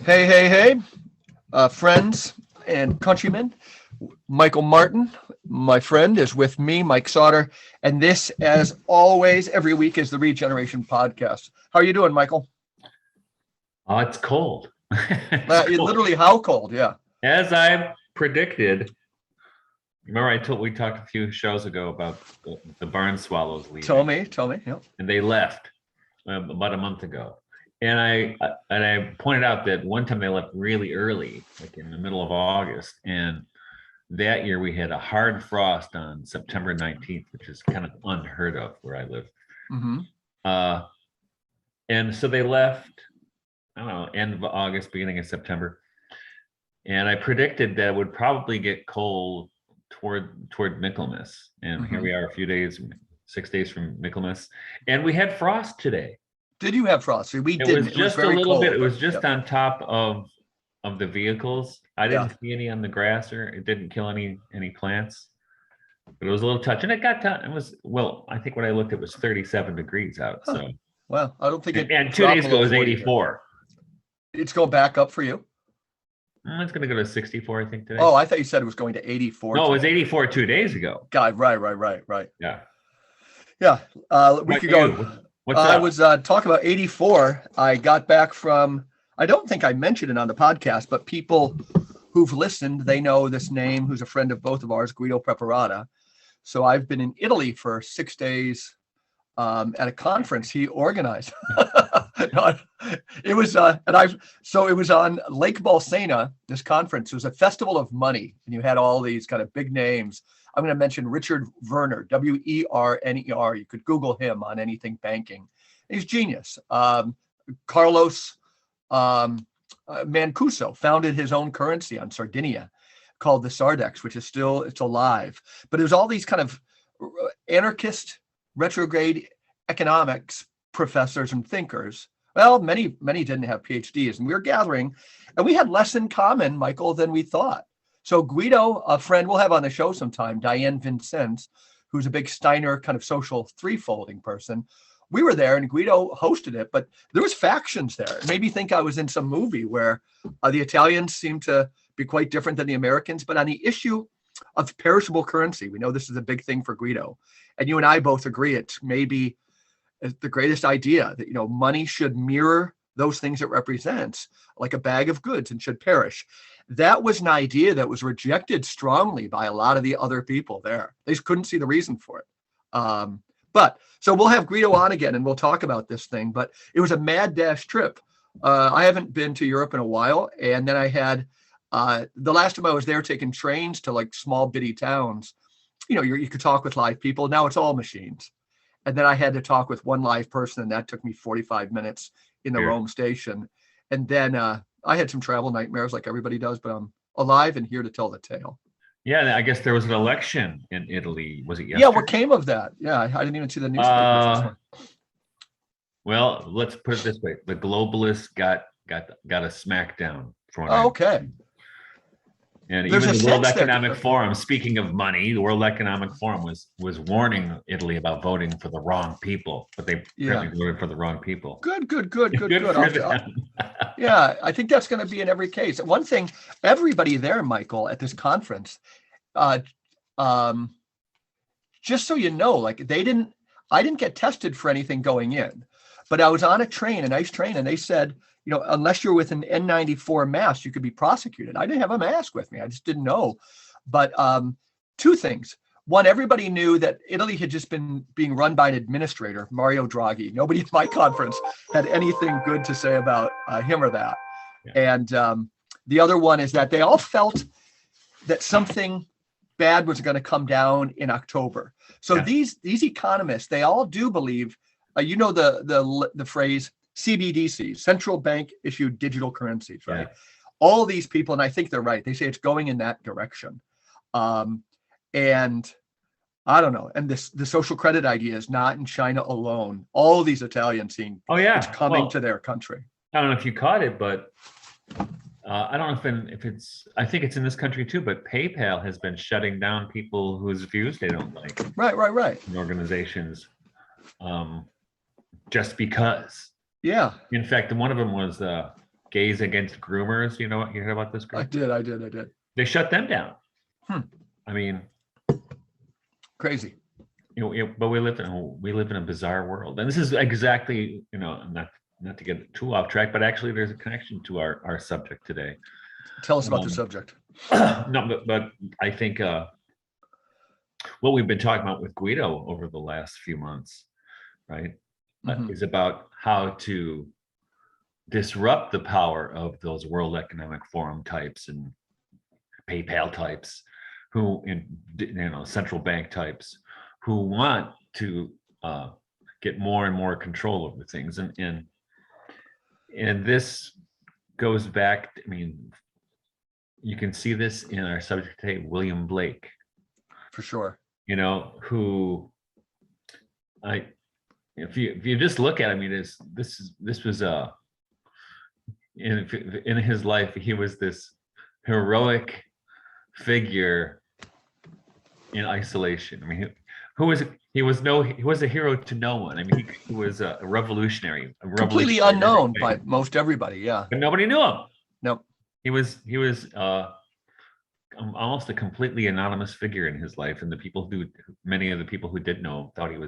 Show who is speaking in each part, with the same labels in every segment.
Speaker 1: Hey, friends and countrymen. Michael Martin, my friend, is with me, Mike Sauter, and this, as always, every week is the Regeneration Podcast. How are you doing, Michael?
Speaker 2: Oh, it's cold. It's cold.
Speaker 1: Literally, how cold? Yeah.
Speaker 2: As I predicted, remember we talked a few shows ago about the barn swallows leaving.
Speaker 1: Tell me. Yeah.
Speaker 2: And they left about a month ago. And I pointed out that one time they left really early, like in the middle of August. And that year we had a hard frost on September 19th, which is kind of unheard of where I live.
Speaker 1: Mm-hmm.
Speaker 2: And so they left, I don't know, end of August, beginning of September. And I predicted that it would probably get cold toward Michaelmas. And here we are 6 days from Michaelmas. And we had frost today.
Speaker 1: Did you have frost? We did.
Speaker 2: It was just a little bit. It was just on top of the vehicles. I didn't see any on the grass, or it didn't kill any plants. But it was a little touch, and it got done. It was, well, I think when I looked, it was 37 degrees out. So,
Speaker 1: well, I don't think it.
Speaker 2: And 2 days ago it was 84.
Speaker 1: It's going back up for you.
Speaker 2: It's going to go to 64, I think, today.
Speaker 1: Oh, I thought you said it was going to 84.
Speaker 2: No, it was 84 2 days ago.
Speaker 1: God, right.
Speaker 2: Yeah.
Speaker 1: We could go. I was talking about 84. I got back from, I don't think I mentioned it on the podcast, but people who've listened, they know this name, who's a friend of both of ours, Guido Preparata. So I've been in Italy for 6 days at a conference he organized. It was on Lake Bolsena, this conference. It was a festival of money, and you had all these kind of big names. I'm going to mention Richard Werner, Werner. You could Google him on anything banking. He's genius. Carlos Mancuso founded his own currency on Sardinia called the Sardex, which is it's alive. But it was all these kind of anarchist, retrograde economics professors and thinkers. Well, many didn't have PhDs, and we were gathering, and we had less in common, Michael, than we thought. So Guido, a friend we'll have on the show sometime, Diane Vincennes, who's a big Steiner kind of social threefolding person. We were there and Guido hosted it, but there was factions there. It made me think I was in some movie where the Italians seem to be quite different than the Americans. But on the issue of perishable currency, we know this is a big thing for Guido. And you and I both agree it's maybe the greatest idea that, money should mirror those things it represents, like a bag of goods, and should perish. That was an idea that was rejected strongly by a lot of the other people there. They just couldn't see the reason for it. So we'll have Guido on again and we'll talk about this thing, but it was a mad dash trip. I haven't been to Europe in a while. And then I had, the last time I was there taking trains to like small bitty towns, you could talk with live people. Now it's all machines. And then I had to talk with one live person, and that took me 45 minutes in the Rome station. And then I had some travel nightmares like everybody does, but I'm alive and here to tell the tale.
Speaker 2: Yeah, I guess there was an election in Italy. Was it yesterday?
Speaker 1: Yeah, what came of that? Yeah, I didn't even see the newspaper.
Speaker 2: Well, let's put it this way: the globalists got a smackdown.
Speaker 1: Okay.
Speaker 2: And even the World Economic Forum, speaking of money, the World Economic Forum was warning Italy about voting for the wrong people, but they apparently voted for the wrong people.
Speaker 1: Good. Yeah, I think that's going to be in every case. One thing, everybody there, Michael, at this conference, just so you know, like I didn't get tested for anything going in, but I was on a nice train, and they said, unless you're with an N94 mask, you could be prosecuted. I didn't have a mask with me. I just didn't know. But two things. One, everybody knew that Italy had just been being run by an administrator, Mario Draghi. Nobody at my conference had anything good to say about him or that. Yeah. And the other one is that they all felt that something bad was going to come down in October. So these economists, they all do believe, the phrase, CBDCs, central bank issued digital currencies, right? Yeah. All these people, and I think they're right, they say it's going in that direction. And I don't know. And the social credit idea is not in China alone. All these Italians seeing it's coming to their country.
Speaker 2: I don't know if you caught it, but I don't know if it's, I think it's in this country too, but PayPal has been shutting down people whose views they don't like.
Speaker 1: Right.
Speaker 2: In organizations, just because.
Speaker 1: Yeah.
Speaker 2: In fact, one of them was Gays Against Groomers. You heard about this group?
Speaker 1: I did.
Speaker 2: They shut them down.
Speaker 1: Hmm.
Speaker 2: I mean,
Speaker 1: Crazy.
Speaker 2: But we live in a bizarre world, and this is exactly, not to get too off track, but actually there's a connection to our subject today.
Speaker 1: Tell us about the subject.
Speaker 2: No, but I think what we've been talking about with Guido over the last few months, right, is about how to disrupt the power of those World Economic Forum types and PayPal types, who, central bank types, who want to get more and more control over things, and this goes back. I mean, you can see this in our subject today, William Blake,
Speaker 1: for sure.
Speaker 2: Who if you just look at him, this was in his life, he was this heroic figure in isolation. I mean, he was a hero to no one. I mean, he was a revolutionary,
Speaker 1: completely unknown by most everybody. Yeah,
Speaker 2: but nobody knew him.
Speaker 1: Nope.
Speaker 2: He was almost a completely anonymous figure in his life, and many of the people who did know him thought he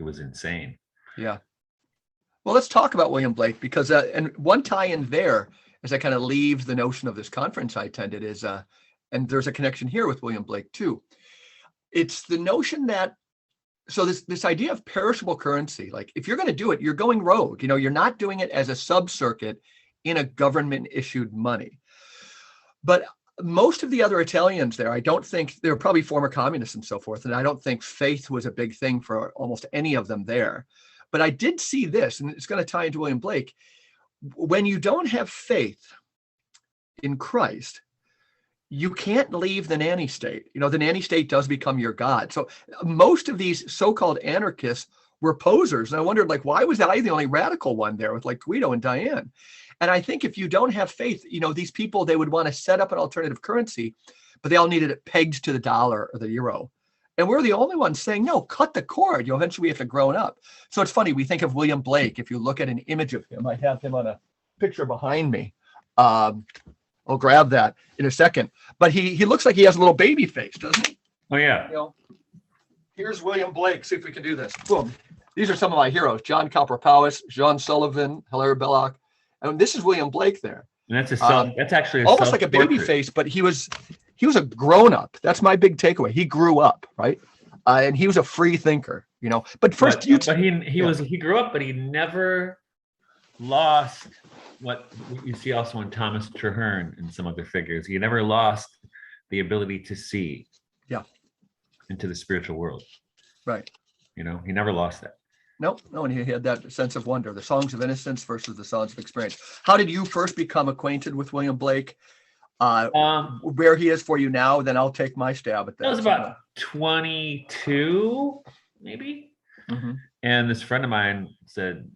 Speaker 2: was insane.
Speaker 1: Yeah. Well, let's talk about William Blake, because and one tie-in there, as I kind of leave the notion of this conference I attended, is and there's a connection here with William Blake too. It's the notion that, so this idea of perishable currency, like if you're going to do it, you're going rogue. You're not doing it as a sub-circuit in a government issued money. But most of the other Italians there, I don't think, they were probably former communists and so forth, and I don't think faith was a big thing for almost any of them there. But I did see this, and it's going to tie into William Blake. When you don't have faith in Christ, you can't leave the nanny state. The nanny state does become your God. So most of these so-called anarchists were posers. And I wondered, why was I the only radical one there with Guido and Diane? And I think if you don't have faith, these people, they would want to set up an alternative currency, but they all needed it pegged to the dollar or the euro. And we're the only ones saying, no, cut the cord. Eventually we have to grow up. So it's funny. We think of William Blake. If you look at an image of him, I have him on a picture behind me. I'll grab that in a second. But he looks like he has a little baby face, doesn't he?
Speaker 2: Oh, yeah.
Speaker 1: Here's William Blake. See if we can do this. Boom. These are some of my heroes: John Cowper-Powys, Jean Sullivan, Hilaire Belloc. And this is William Blake there.
Speaker 2: And that's that's actually
Speaker 1: almost like a baby face, but he was a grown-up. That's my big takeaway. He grew up, right? And he was a free thinker, But first,
Speaker 2: he grew up, but he never lost what you see also in Thomas Traherne and some other figures. He never lost the ability to see into the spiritual world.
Speaker 1: Right.
Speaker 2: He never lost that.
Speaker 1: No, and he had that sense of wonder, the songs of innocence versus the songs of experience. How did you first become acquainted with William Blake? Where he is for you now, then I'll take my stab at that.
Speaker 2: I was about 22, maybe. Mm-hmm. And this friend of mine said,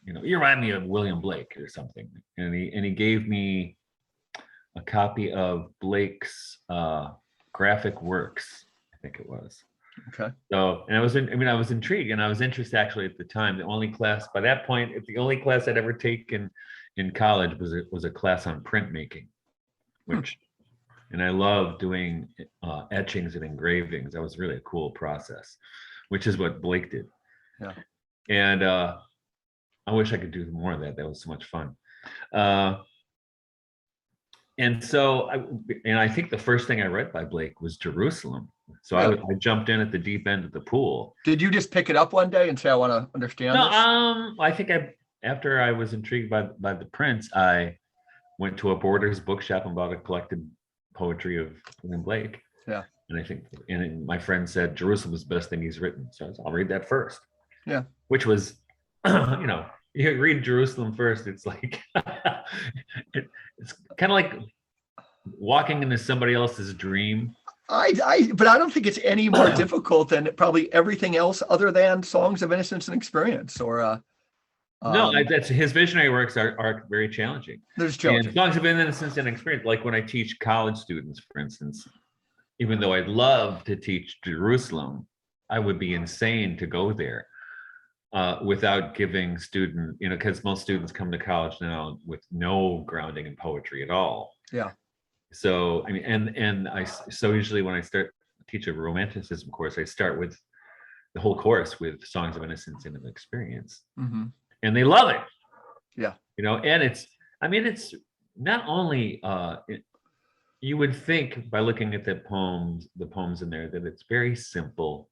Speaker 2: you remind me of William Blake or something. And he gave me a copy of Blake's graphic works, I think it was.
Speaker 1: Okay.
Speaker 2: So, and I was intrigued, and I was interested actually at the time. The only class I'd ever taken in college was a class on printmaking, and I love doing etchings and engravings. That was really a cool process, which is what Blake did.
Speaker 1: Yeah.
Speaker 2: And I wish I could do more of that. That was so much fun. And so, I think the first thing I read by Blake was Jerusalem. So I jumped in at the deep end of the pool.
Speaker 1: Did you just pick it up one day and say, I want to understand this?
Speaker 2: I think after I was intrigued by the prints, I went to a Borders bookshop and bought a collected poetry of William Blake.
Speaker 1: Yeah.
Speaker 2: And my friend said, Jerusalem is the best thing he's written. So I'll read that first.
Speaker 1: Yeah.
Speaker 2: Which was, you read Jerusalem first, it's like, it's kind of like walking into somebody else's dream.
Speaker 1: But I don't think it's any more difficult than probably everything else other than Songs of Innocence and Experience or
Speaker 2: no, that's his visionary works are very challenging.
Speaker 1: There's challenging.
Speaker 2: And Songs of Innocence and Experience, like when I teach college students, for instance, even though I'd love to teach Jerusalem, I would be insane to go there. without giving student, because most students come to college now with no grounding in poetry at all.
Speaker 1: Yeah.
Speaker 2: So I mean, so usually when I teach a romanticism course, I start with the whole course with songs of innocence and of experience, and they love it.
Speaker 1: Yeah.
Speaker 2: And it's not only you would think by looking at the poems in there that it's very simple,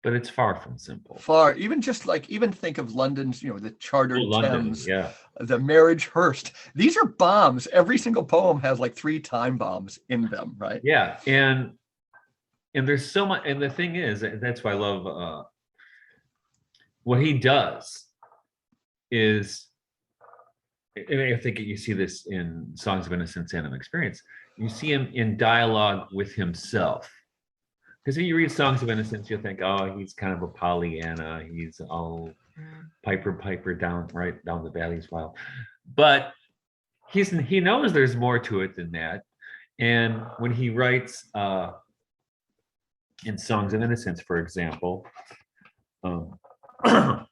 Speaker 2: but it's far from simple.
Speaker 1: Even think of London's, the Chartered Thames,
Speaker 2: yeah,
Speaker 1: the Marriage Hearst. These are bombs. Every single poem has like 3 time bombs in them, right?
Speaker 2: Yeah, and there's so much. And the thing is, that's why I love what he does. Is, and I think you see this in Songs of Innocence and of Experience. You see him in dialogue with himself. Because when you read Songs of Innocence, you'll think, oh, he's kind of a Pollyanna. He's all piper down the valley's wild. But he knows there's more to it than that. And when he writes in Songs of Innocence, for example, the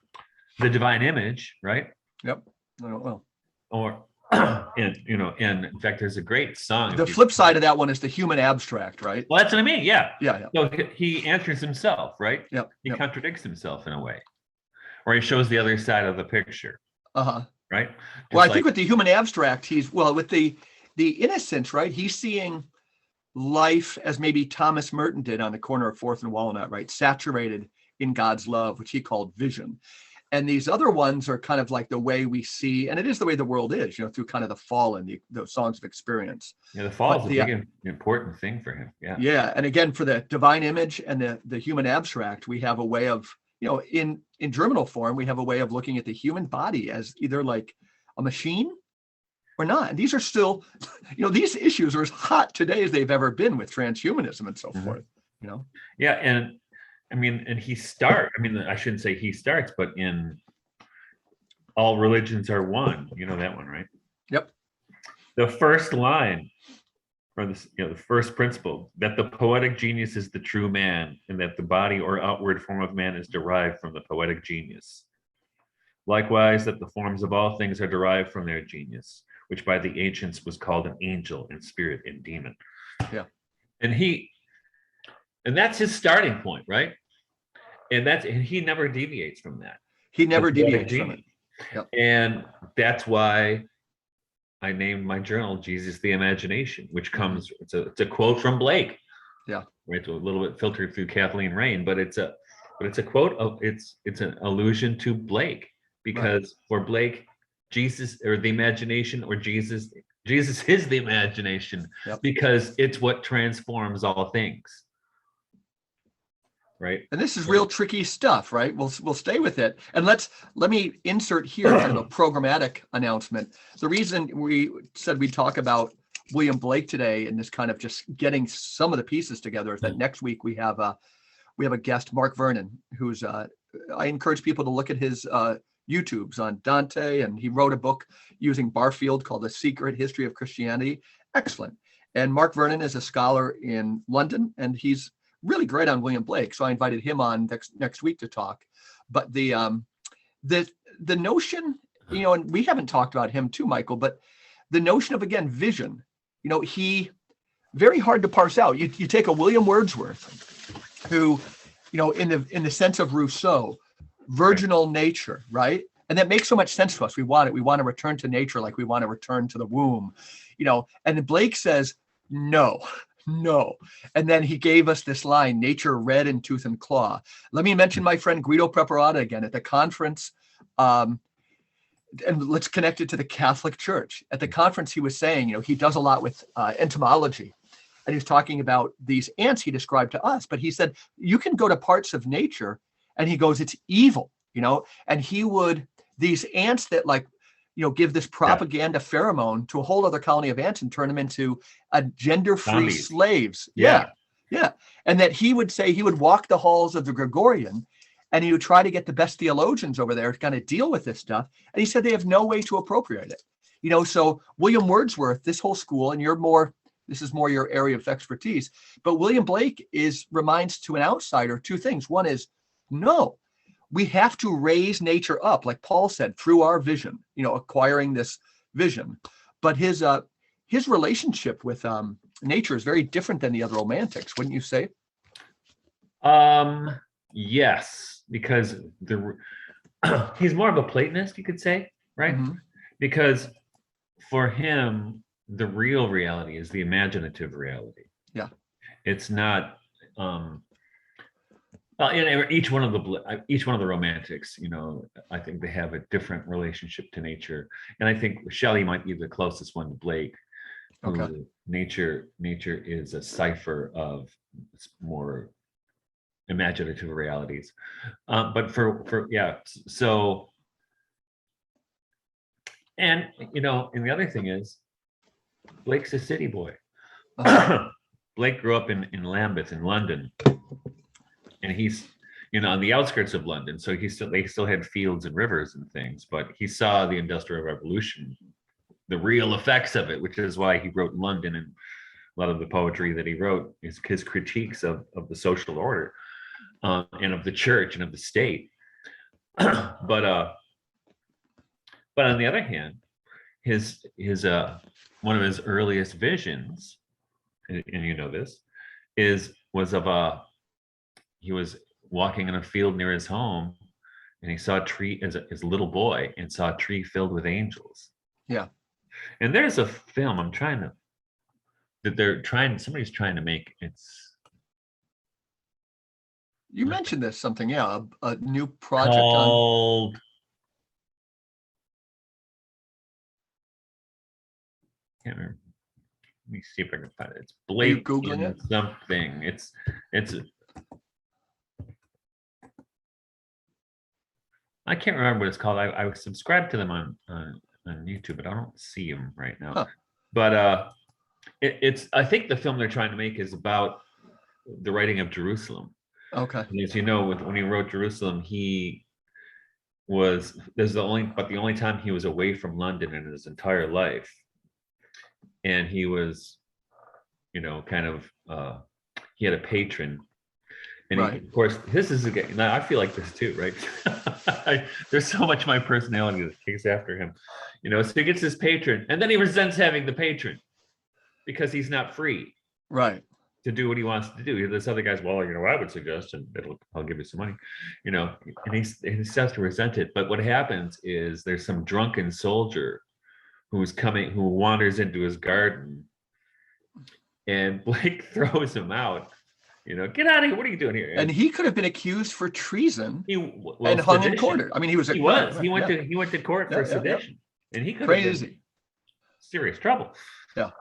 Speaker 2: divine image, right?
Speaker 1: Yep. Well.
Speaker 2: Or and in fact, there's a great song.
Speaker 1: The flip side of that one is the human abstract, right?
Speaker 2: Well, that's what I mean. Yeah.
Speaker 1: Yeah.
Speaker 2: So he answers himself, right?
Speaker 1: Yep.
Speaker 2: He contradicts himself in a way, or he shows the other side of the picture. Right.
Speaker 1: Well, I think with the human abstract, with the innocence, right? He's seeing life as maybe Thomas Merton did on the corner of 4th and Walnut, right? Saturated in God's love, which he called vision. And these other ones are kind of like the way we see, and it is the way the world is, through kind of the fall and the songs of experience.
Speaker 2: Yeah, the fall is a big important thing for him. Yeah.
Speaker 1: Yeah, and again, for the divine image and the human abstract, we have a way of, in germinal form, we have a way of looking at the human body as either like a machine or not. And these are still, these issues are as hot today as they've ever been with transhumanism and so forth.
Speaker 2: Yeah, and I shouldn't say he starts, but in All Religions Are One, that one, right?
Speaker 1: Yep.
Speaker 2: The first line, or the first principle, that the poetic genius is the true man, and that the body or outward form of man is derived from the poetic genius. Likewise, that the forms of all things are derived from their genius, which by the ancients was called an angel and spirit and demon.
Speaker 1: Yeah.
Speaker 2: And that's his starting point, right? And he never deviates from that.
Speaker 1: He never deviates from it.
Speaker 2: Yep. And that's why I named my journal "Jesus the Imagination," which comes. It's a quote from Blake. Yeah. Right. A little bit filtered through Kathleen Rain, but it's a quote of it's an allusion to Blake, because for Blake, Jesus, or the imagination, or Jesus is the imagination, because it's what transforms all things. Right.
Speaker 1: And this is real tricky stuff, right? We'll stay with it. And let me insert here kind of a programmatic announcement. The reason we said we'd talk about William Blake today and this kind of just getting some of the pieces together is that next week we have a guest, Mark Vernon, who's I encourage people to look at his YouTubes on Dante, and he wrote a book using Barfield called The Secret History of Christianity. Excellent. And Mark Vernon is a scholar in London, and he's really great on William Blake. So I invited him on next week to talk. But the notion, and we haven't talked about him too, Michael, but the notion of, again, vision, he very hard to parse out. You take a William Wordsworth, who, in the sense of Rousseau, virginal nature, right? And that makes so much sense to us. We want to return to nature like we want to return to the womb, and then Blake says, no. And then he gave us this line, nature red in tooth and claw. Let me mention my friend Guido Preparata again at the conference. And let's connect it to the Catholic Church. At the conference, he was saying, he does a lot with entomology. And he was talking about these ants he described to us. But he said, you can go to parts of nature, and he goes, it's evil, and these ants that give this propaganda pheromone to a whole other colony of ants and turn them into gender-free slaves. Yeah. And that he would say he would walk the halls of the Gregorian, and he would try to get the best theologians over there to kind of deal with this stuff. And he said they have no way to appropriate it. So William Wordsworth, this whole school, and this is more your area of expertise, but William Blake reminds to an outsider two things. One is, no, we have to raise nature up, like Paul said, through our vision, acquiring this vision. But his relationship with nature is very different than the other romantics, wouldn't you say?
Speaker 2: Yes, because he's more of a Platonist, you could say, right?
Speaker 1: Mm-hmm.
Speaker 2: Because for him, the real reality is the imaginative reality.
Speaker 1: Yeah.
Speaker 2: It's not in each one of the romantics, I think they have a different relationship to nature. And I think Shelley might be the closest one to Blake.
Speaker 1: Okay.
Speaker 2: Nature is a cipher of more imaginative realities. But so, and and the other thing is, Blake's a city boy. Blake grew up in Lambeth in London, and he's on the outskirts of London, so they still had fields and rivers and things, but he saw the Industrial Revolution, the real effects of it, which is why he wrote London, and a lot of the poetry that he wrote is his critiques of the social order and of the church and of the state. But on the other hand, his one of his earliest visions, and this, he was walking in a field near his home, and he saw a tree as a little boy, and saw a tree filled with angels.
Speaker 1: Yeah.
Speaker 2: And there's a film somebody's trying to make.
Speaker 1: You mentioned this something, yeah, a new project
Speaker 2: called can't remember. Let me see if I can find it. It's Blake.
Speaker 1: Are you Googling it?
Speaker 2: Something. It's I can't remember what it's called. I subscribed to them on YouTube, but I don't see them right now.
Speaker 1: Huh.
Speaker 2: But it's I think the film they're trying to make is about the writing of Jerusalem.
Speaker 1: Okay.
Speaker 2: And as you know, when he wrote Jerusalem, the only time he was away from London in his entire life. And he was, he had a patron. And
Speaker 1: right.
Speaker 2: of course, this is again, I feel like this too, right? There's so much of my personality that kicks after him, so he gets his patron, and then he resents having the patron because he's not free.
Speaker 1: Right.
Speaker 2: To do what he wants to do. This other guy's, well, I would suggest, and I'll give you some money, and he starts to resent it. But what happens is there's some drunken soldier who wanders into his garden, and Blake throws him out. Get out of here! What are you doing here?
Speaker 1: And he could have been accused for treason and hung
Speaker 2: sedition.
Speaker 1: in court. I mean, he was.
Speaker 2: He went to court for sedition, and he could have been serious trouble.
Speaker 1: Yeah.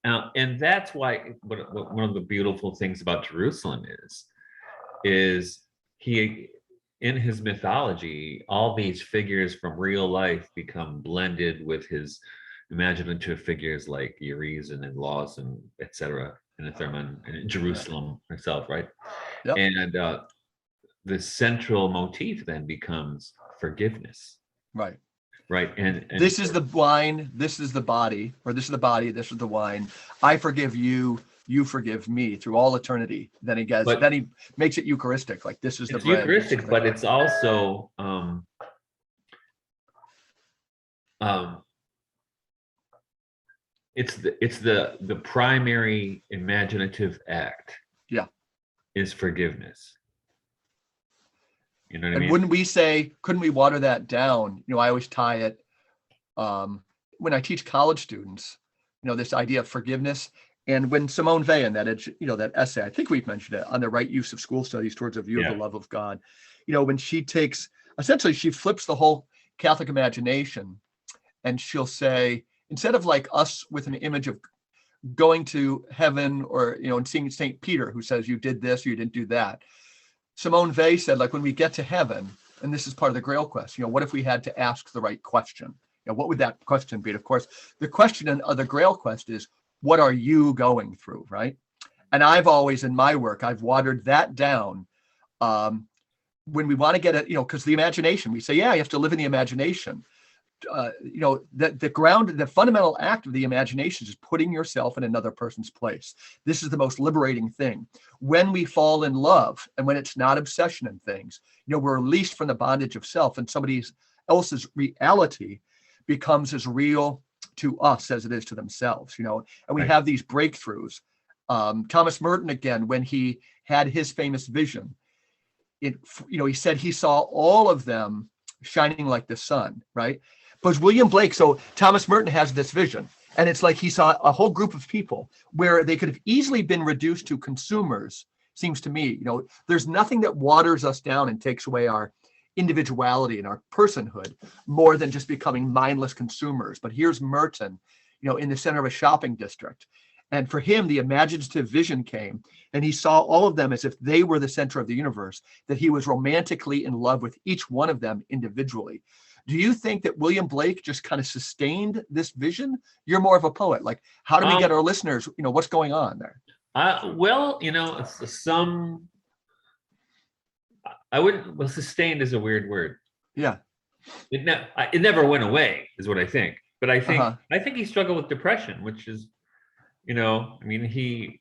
Speaker 2: And that's why one of the beautiful things about Jerusalem is he, in his mythology, all these figures from real life become blended with his imaginative figures like Urizen and Lawson, etc., and Thurman and Jerusalem herself, right? Yep. And the central motif then becomes forgiveness.
Speaker 1: Right.
Speaker 2: Right. And
Speaker 1: this is the wine, this is the body, or this is the body, this is the wine. I forgive you, you forgive me through all eternity. Then he makes it Eucharistic, like this is the bread.
Speaker 2: Eucharistic, but it's also it's the primary imaginative act. Yeah. Is forgiveness. You know what I mean?
Speaker 1: Wouldn't couldn't we water that down? I always tie it when I teach college students, this idea of forgiveness. And when Simone Weil in that essay, I think we've mentioned it, on the right use of school studies towards a view of the love of God, when she she flips the whole Catholic imagination, and she'll say, instead of like us with an image of going to heaven or, and seeing St. Peter who says you did this, or you didn't do that. Simone Weil said, like, when we get to heaven, and this is part of the Grail quest, what if we had to ask the right question? What would that question be? And of course, the question of the Grail quest is, what are you going through, right? And I've always, in my work, I've watered that down. When we want to get it, because the imagination, we say, you have to live in the imagination. the fundamental act of the imagination is putting yourself in another person's place. This is the most liberating thing. When we fall in love, and when it's not obsession and things, we're released from the bondage of self, and somebody else's reality becomes as real to us as it is to themselves. And we
Speaker 2: Right.
Speaker 1: have these breakthroughs. Thomas Merton, again, when he had his famous vision, he said he saw all of them shining like the sun, right? But William Blake, so Thomas Merton has this vision, and it's like he saw a whole group of people where they could have easily been reduced to consumers. Seems to me, there's nothing that waters us down and takes away our individuality and our personhood more than just becoming mindless consumers. But here's Merton, in the center of a shopping district. And for him, the imaginative vision came, and he saw all of them as if they were the center of the universe, that he was romantically in love with each one of them individually. Do you think that William Blake just kind of sustained this vision? You're more of a poet. Like, how do we get our listeners, what's going on there?
Speaker 2: Sustained is a weird word.
Speaker 1: Yeah.
Speaker 2: It never went away, is what I think. But I think he struggled with depression, which is, he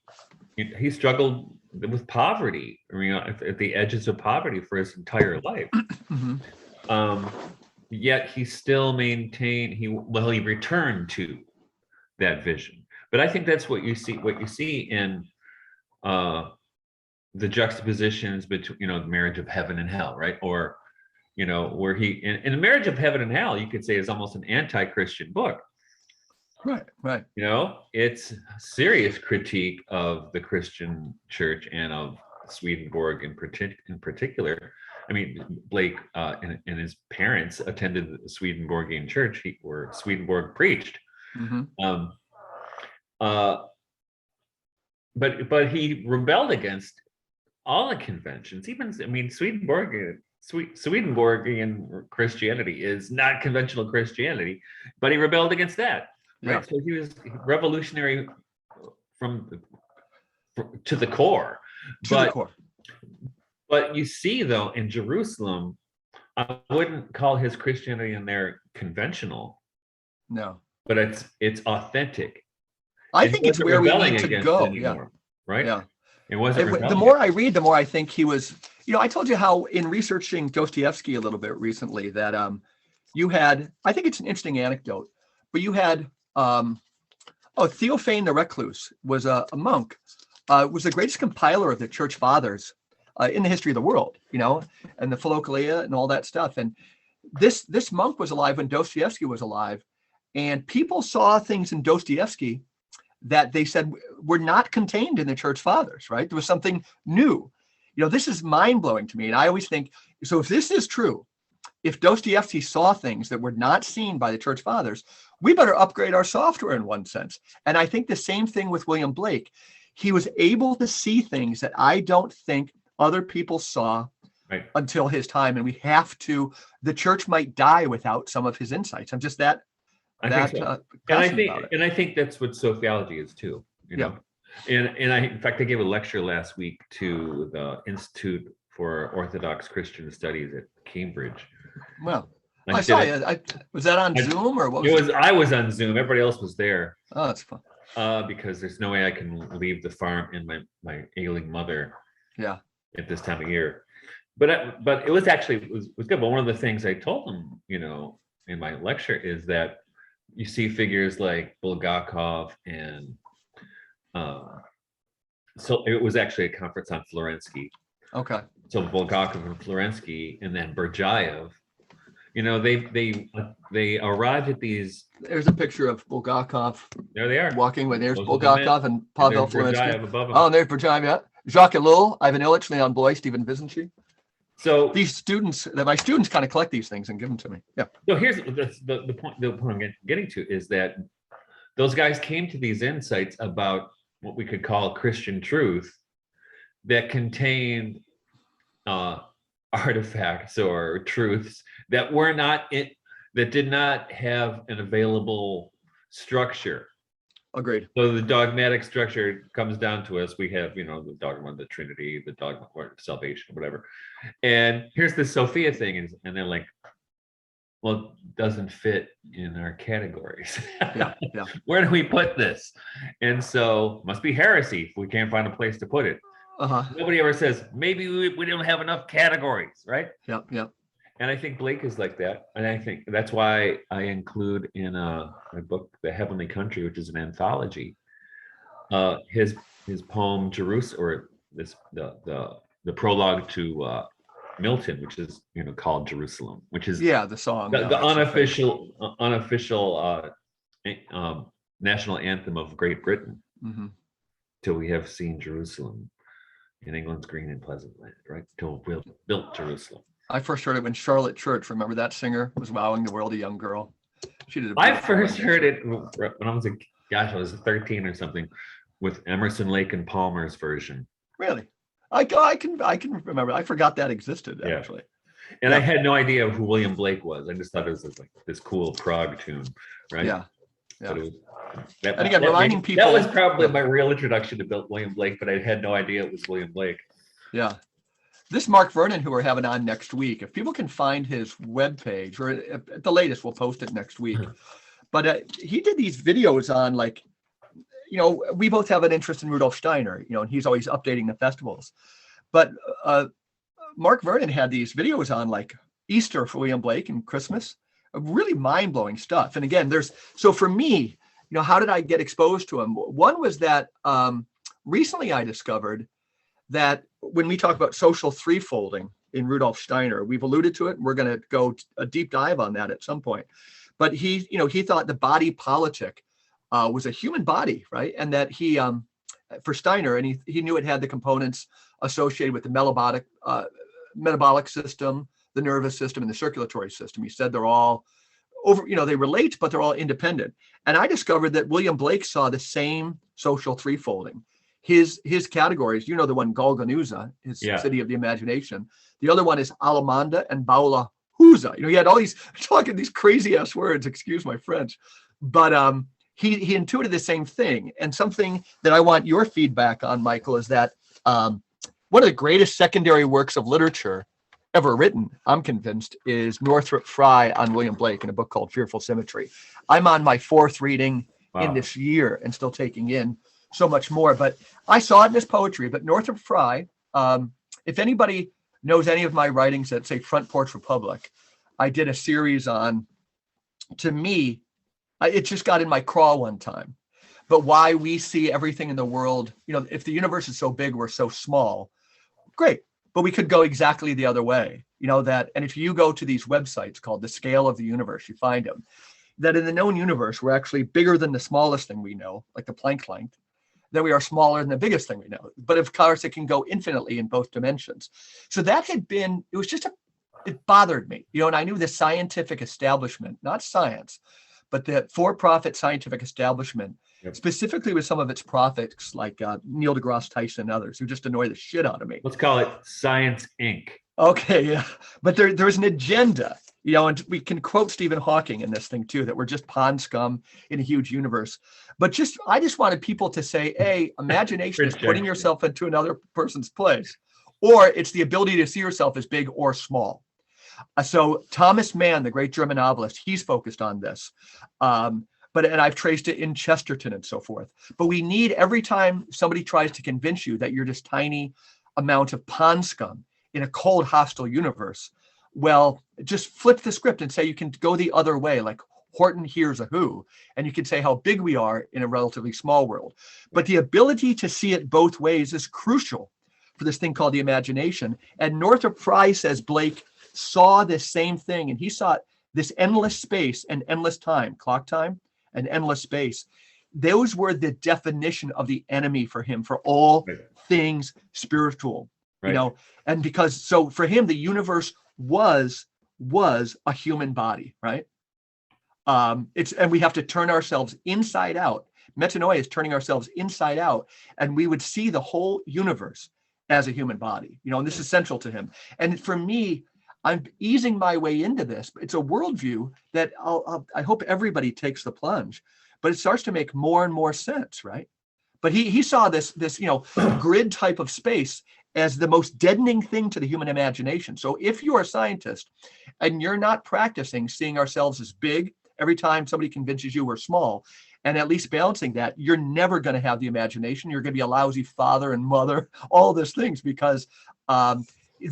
Speaker 2: struggled with poverty, at the edges of poverty for his entire life.
Speaker 1: Mm-hmm.
Speaker 2: Yet he still maintained, he returned to that vision. But I think that's what you see in the juxtapositions between, the marriage of heaven and hell, right? Or, where he, in the marriage of heaven and hell, you could say is almost an anti-Christian book.
Speaker 1: Right.
Speaker 2: It's a serious critique of the Christian church and of Swedenborg in particular. I mean, Blake and his parents attended the Swedenborgian church where Swedenborg preached.
Speaker 1: Mm-hmm.
Speaker 2: But he rebelled against all the conventions. Swedenborgian Christianity is not conventional Christianity, but he rebelled against that. Right. Yeah. So he was revolutionary to the core. But you see, though, in Jerusalem, I wouldn't call his Christianity in there conventional.
Speaker 1: No.
Speaker 2: But it's authentic.
Speaker 1: I think it's where we need to go.
Speaker 2: Anymore, right?
Speaker 1: Yeah.
Speaker 2: It wasn't.
Speaker 1: The more I read, the more I think he was. I told you how in researching Dostoevsky a little bit recently that you had. I think it's an interesting anecdote, but you had Theophane the Recluse was a monk. Was the greatest compiler of the church fathers in the history of the world, and the Philokalia and all that stuff. And this monk was alive when Dostoevsky was alive, and people saw things in Dostoevsky that they said were not contained in the church fathers, right? There was something new. This is mind-blowing to me. And I always think, so if this is true, if Dostoevsky saw things that were not seen by the church fathers, we better upgrade our software in one sense. And I think the same thing with William Blake. He was able to see things that I don't think other people saw until his time. And the church might die without some of his insights. I'm just that. I
Speaker 2: think that's what sociology is too. And in fact, I gave a lecture last week to the Institute for Orthodox Christian Studies at Cambridge.
Speaker 1: Well, I saw you. Was that on Zoom or what?
Speaker 2: I was on Zoom. Everybody else was there.
Speaker 1: Oh, that's fun.
Speaker 2: Because there's no way I can leave the farm and my ailing mother.
Speaker 1: Yeah.
Speaker 2: At this time of year, but it was actually was good. But one of the things I told them, in my lecture is that you see figures like Bulgakov and so it was actually a conference on Florensky.
Speaker 1: Okay.
Speaker 2: So Bulgakov and Florensky, and then Berdyaev, they arrived at these.
Speaker 1: There's a picture of Bulgakov.
Speaker 2: There they are.
Speaker 1: Walking with there's Bulgakov and Pavel Florensky.
Speaker 2: Above him.
Speaker 1: Oh, and there's Berdyaev, yeah. Jacques Ellul, Ivan Illich, Leon Bloy, Stephen Vizenchi. So these students, my students kind of collect these things and give them to me. Yeah.
Speaker 2: So here's the point. The point I'm getting to is that those guys came to these insights about what we could call Christian truth that contained artifacts or truths that that did not have an available structure.
Speaker 1: Agreed.
Speaker 2: So the dogmatic structure comes down to us. We have, the dogma of the Trinity, the dogma of salvation, whatever. And here's the Sophia thing, and they're like, well, doesn't fit in our categories.
Speaker 1: Yeah.
Speaker 2: Where do we put this? And so must be heresy if we can't find a place to put it. Nobody ever says, maybe we don't have enough categories, right?
Speaker 1: Yep.
Speaker 2: And I think Blake is like that. And I think that's why I include in my book, The Heavenly Country, which is an anthology, his poem Jerusalem, or the prologue to Milton, which is called Jerusalem, which is
Speaker 1: the song,
Speaker 2: the unofficial national anthem of Great Britain. Till we have seen Jerusalem in England's green and pleasant land, right? Till we built Jerusalem.
Speaker 1: I first heard it when Charlotte Church, remember that singer, was wowing the world, a young girl. She did.
Speaker 2: I first heard it when I was I was 13 or something, with Emerson, Lake and Palmer's version.
Speaker 1: Really? I can remember. I forgot that existed, actually.
Speaker 2: And I had no idea who William Blake was. I just thought it was like this cool prog tune, right?
Speaker 1: Yeah.
Speaker 2: And
Speaker 1: again, reminding people,
Speaker 2: that was probably my real introduction to William Blake, but I had no idea it was William Blake.
Speaker 1: Yeah. This Mark Vernon, who we're having on next week, if people can find his webpage, or at the latest, we'll post it next week. But he did these videos on, like, we both have an interest in Rudolf Steiner, and he's always updating the festivals. But Mark Vernon had these videos on, like, Easter for William Blake and Christmas, really mind-blowing stuff. And again, so for me, how did I get exposed to him? One was that recently I discovered that when we talk about social threefolding in Rudolf Steiner, we've alluded to it, and we're going to go a deep dive on that at some point. But he thought the body politic was a human body, right? And that for Steiner, and he knew it had the components associated with the metabolic system, the nervous system, and the circulatory system. He said they're all they relate, but they're all independent. And I discovered that William Blake saw the same social threefolding. His categories, the one Golgonooza, his city of the imagination. The other one is Alamanda and Baula Huza. He had all these talking these crazy ass words, excuse my French, but he intuited the same thing. And something that I want your feedback on, Michael, is that one of the greatest secondary works of literature ever written, I'm convinced, is Northrop Frye on William Blake in a book called Fearful Symmetry. I'm on my 4th reading in this year and still taking in so much more. But I saw it in his poetry. But Northrop Frye, if anybody knows any of my writings at, say, Front Porch Republic, I did a series on, to me, it just got in my craw one time, but why we see everything in the world, if the universe is so big, we're so small, great. But we could go exactly the other way, and if you go to these websites called The Scale of the Universe, you find them, that in the known universe, we're actually bigger than the smallest thing we know, like the Planck length, then we are smaller than the biggest thing we know. But of course, it can go infinitely in both dimensions. So that it bothered me, and I knew the scientific establishment, not science, but the for-profit scientific establishment, specifically with some of its prophets like Neil deGrasse Tyson and others, who just annoy the shit out of me.
Speaker 2: Let's call it Science Inc.
Speaker 1: Okay, yeah. But there's an agenda, and we can quote Stephen Hawking in this thing too, that we're just pond scum in a huge universe. But I just wanted people to say, A, imagination is putting yourself into another person's place, or it's the ability to see yourself as big or small. So Thomas Mann, the great German novelist, he's focused on this. And I've traced it in Chesterton and so forth. But we need, every time somebody tries to convince you that you're this tiny amount of pond scum in a cold, hostile universe, well, just flip the script and say you can go the other way, like Horton Hears a Who, and you can say how big we are in a relatively small world. But the ability to see it both ways is crucial for this thing called the imagination. And Northrop Frye says Blake saw this same thing, and he saw this endless space and endless time, clock time and endless space. Those were the definition of the enemy for him, for all things spiritual, and because, so for him, the universe was a human body, right? And we have to turn ourselves inside out. Metanoia is turning ourselves inside out, and we would see the whole universe as a human body, and this is central to him. And for me, I'm easing my way into this. It's a worldview that I hope everybody takes the plunge, but it starts to make more and more sense, right? But he saw this grid type of space as the most deadening thing to the human imagination. So if you're a scientist and you're not practicing seeing ourselves as big every time somebody convinces you we're small, and at least balancing that, you're never going to have the imagination. You're going to be a lousy father and mother, all those things, because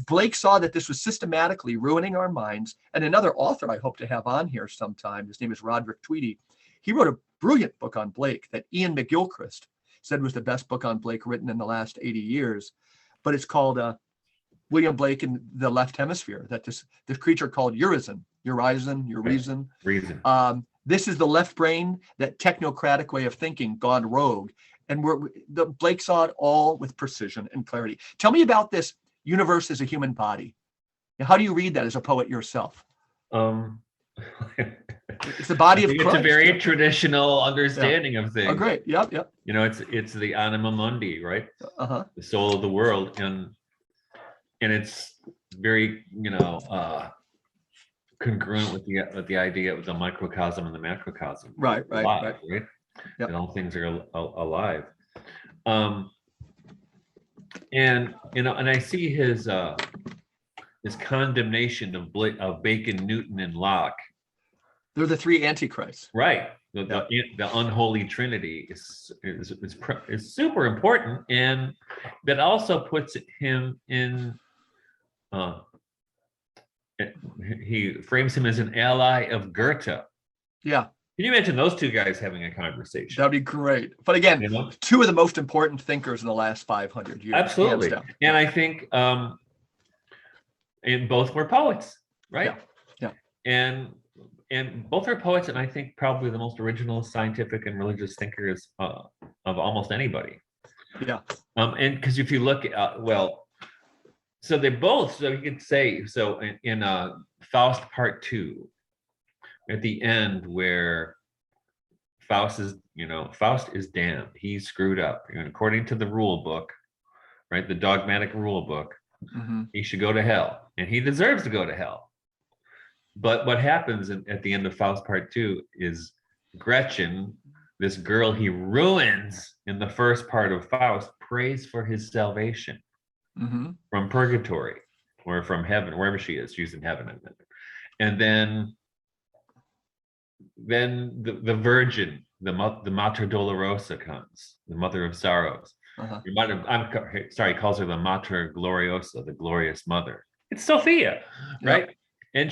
Speaker 1: Blake saw that this was systematically ruining our minds. And another author I hope to have on here sometime, his name is Roderick Tweedy. He wrote a brilliant book on Blake that Ian McGilchrist said was the best book on Blake written in the last 80 years. But it's called William Blake in the Left Hemisphere, that this creature called Urizen. This is the left brain, that technocratic way of thinking gone rogue. And Blake saw it all with precision and clarity. Tell me about this universe as a human body. How do you read that as a poet yourself? It's the body of Christ.
Speaker 2: It's a very traditional understanding of things.
Speaker 1: Oh, great. Yep.
Speaker 2: You know, it's the anima mundi, right?
Speaker 1: Uh-huh.
Speaker 2: The soul of the world, and it's very, congruent with the idea of the microcosm and the macrocosm.
Speaker 1: Right.
Speaker 2: Alive, right?
Speaker 1: Yep.
Speaker 2: And all things are alive. And I see his condemnation of Bacon, Newton, and Locke.
Speaker 1: They're the three antichrists.
Speaker 2: Right. The unholy trinity is super important, and that also puts him in. He frames him as an ally of Goethe.
Speaker 1: Yeah.
Speaker 2: Can you imagine those two guys having a conversation?
Speaker 1: That'd be great. But again, two of the most important thinkers in the last 500 years.
Speaker 2: Absolutely. And I think, and both were poets, right?
Speaker 1: Yeah.
Speaker 2: And both are poets, and I think probably the most original scientific and religious thinkers of almost anybody.
Speaker 1: Yeah.
Speaker 2: And because if you look at, so they both, so you could say, so in Faust Part 2, at the end where Faust is damned, he's screwed up. And according to the rule book, right, the dogmatic rule book, he should go to hell, and he deserves to go to hell. But what happens at the end of Faust Part 2 is Gretchen, this girl he ruins in the first part of Faust, prays for his salvation from purgatory or from heaven, wherever she is. She's in heaven. And then the Virgin, the Mater Dolorosa comes, the Mother of Sorrows. He calls her the Mater Gloriosa, the glorious mother. It's Sophia, right? Yep.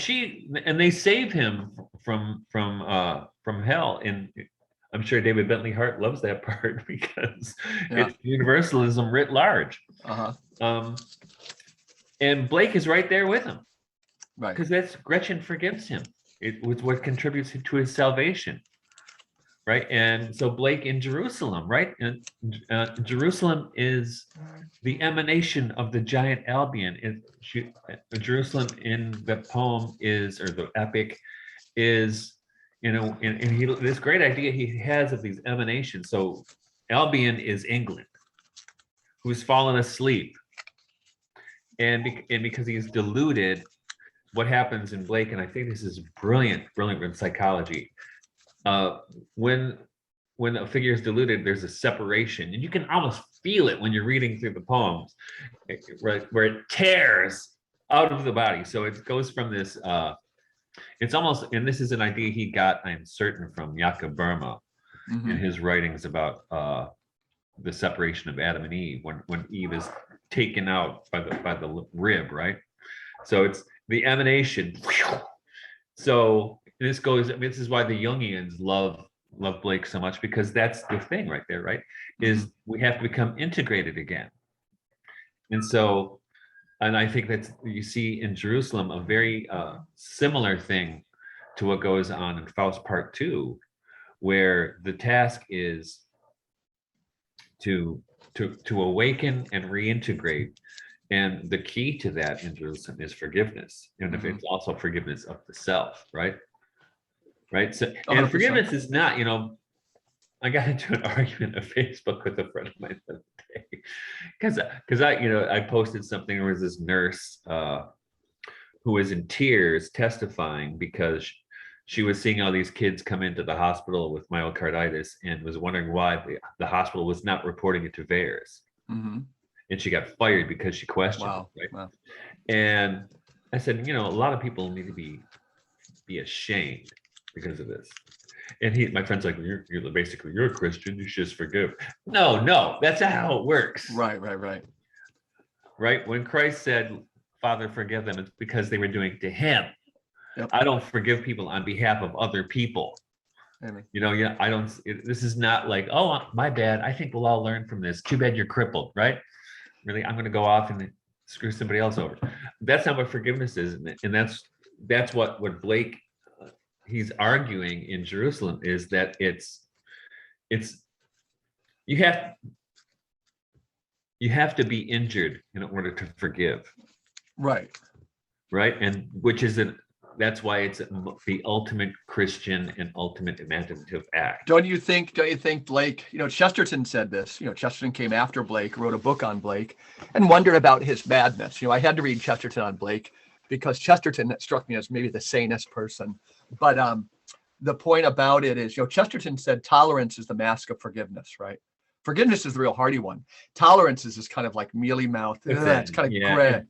Speaker 2: And they save him from hell. And I'm sure David Bentley Hart loves that part because it's universalism writ large. And Blake is right there with him, right? Because Gretchen forgives him. It was what contributes to his salvation, right? And so Blake in Jerusalem, right? And Jerusalem is the emanation of the giant Albion. Jerusalem in the poem or the epic is, and this great idea he has of these emanations. So Albion is England, who's fallen asleep, and because he's deluded. What happens in Blake, and I think this is brilliant in psychology. When a figure is deluded, there's a separation, and you can almost feel it when you're reading through the poems, right, where it tears out of the body. So it goes from this. It's almost, and this is an idea he got, I'm certain, from Jakob Burma in his writings about the separation of Adam and Eve, when Eve is taken out by the rib, right? So it's the emanation. So this is why the Jungians love Blake so much, because that's the thing right there, right? Is we have to become integrated again. And I think that you see in Jerusalem a very similar thing to what goes on in Faust Part 2, where the task is to awaken and reintegrate. And the key to that in Jerusalem is forgiveness. And if it's also forgiveness of the self, right? Right. So, and forgiveness is not, I got into an argument on Facebook with a friend of mine the other day. Because I posted something. There was this nurse who was in tears testifying because she was seeing all these kids come into the hospital with myocarditis and was wondering why the hospital was not reporting it to VAERS. And she got fired because she questioned it, right? Wow. And I said, a lot of people need to be ashamed because of this. And my friend's like, you're a Christian, you should just forgive. No, that's not how it works.
Speaker 1: Right.
Speaker 2: Right? When Christ said, Father, forgive them, it's because they were doing to him.
Speaker 1: Yep.
Speaker 2: I don't forgive people on behalf of other people.
Speaker 1: Amen.
Speaker 2: I don't, this is not like, oh, my bad. I think we'll all learn from this. Too bad you're crippled, right? Really, I'm going to go off and screw somebody else over. That's not what forgiveness is. And that's what Blake, he's arguing in Jerusalem, is that it's you have to be injured in order to forgive.
Speaker 1: Right.
Speaker 2: And that's why it's the ultimate Christian and ultimate imaginative act.
Speaker 1: Don't you think Blake, Chesterton said this, Chesterton came after Blake, wrote a book on Blake, and wondered about his madness. I had to read Chesterton on Blake because Chesterton struck me as maybe the sanest person. But the point about it is, Chesterton said tolerance is the mask of forgiveness, right? Forgiveness is the real hardy one. Tolerance is just kind of like mealy mouth. It's kind of gray.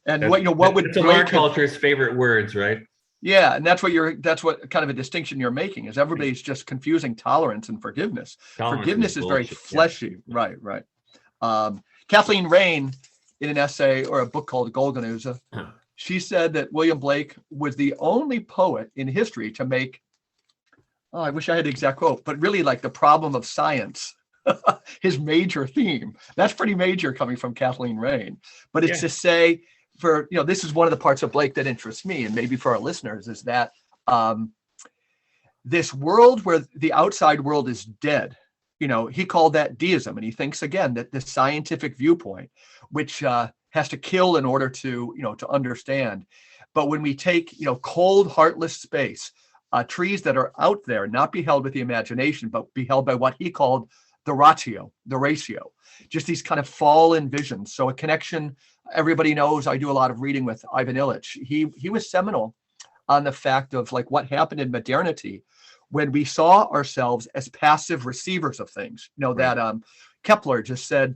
Speaker 1: And what would
Speaker 2: Blake our culture's favorite words, right?
Speaker 1: Yeah, and that's what kind of a distinction you're making is everybody's just confusing tolerance and forgiveness. Forgiveness is very fleshy, yeah. Right. Kathleen Rain, in an essay or a book called Golgonooza, she said that William Blake was the only poet in history to make, I wish I had the exact quote, but really like the problem of science his major theme. That's pretty major coming from Kathleen Rain. But it's to say, this is one of the parts of Blake that interests me, and maybe for our listeners, is that this world where the outside world is dead, he called that deism. And he thinks, again, that the scientific viewpoint, which has to kill in order to understand. But when we take, cold, heartless space, trees that are out there, not beheld with the imagination, but beheld by what he called the ratio, just these kind of fallen visions. So a connection, everybody knows, I do a lot of reading with Ivan Illich. He was seminal on the fact of like what happened in modernity when we saw ourselves as passive receivers of things. That Kepler just said,